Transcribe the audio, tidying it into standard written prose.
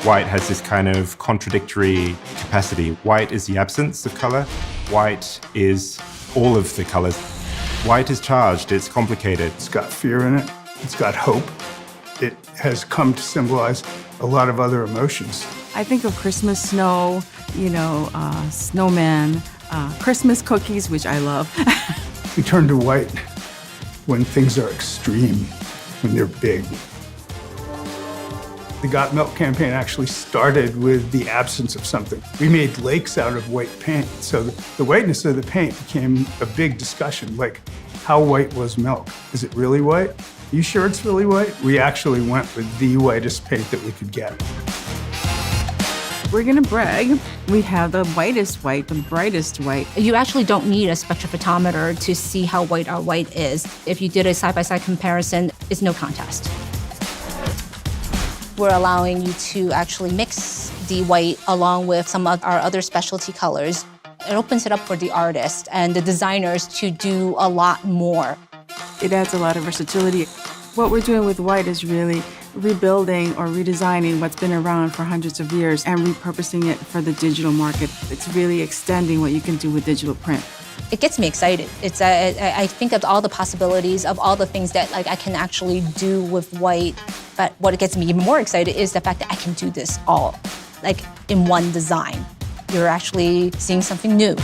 White has this kind of contradictory capacity. White is the absence of color. White is all of the colors. White is charged, it's complicated. It's got fear in it, it's got hope. It has come to symbolize a lot of other emotions. I think of Christmas snow, snowman, Christmas cookies, which I love. We turn to white when things are extreme, when they're big. The Got Milk campaign actually started with the absence of something. We made lakes out of white paint, so the whiteness of the paint became a big discussion, like how white was milk? Is it really white? Are you sure it's really white? We actually went with the whitest paint that we could get. We're gonna brag. We have the whitest white, the brightest white. You actually don't need a spectrophotometer to see how white our white is. If you did a side-by-side comparison, it's no contest. We're allowing you to actually mix the white along with some of our other specialty colors. It opens it up for the artist and the designers to do a lot more. It adds a lot of versatility. What we're doing with white is really rebuilding or redesigning what's been around for hundreds of years and repurposing it for the digital market. It's really extending what you can do with digital print. It gets me excited. I think of all the possibilities of all the things that I can actually do with white. But what gets me even more excited is the fact that I can do this all in one design. You're actually seeing something new.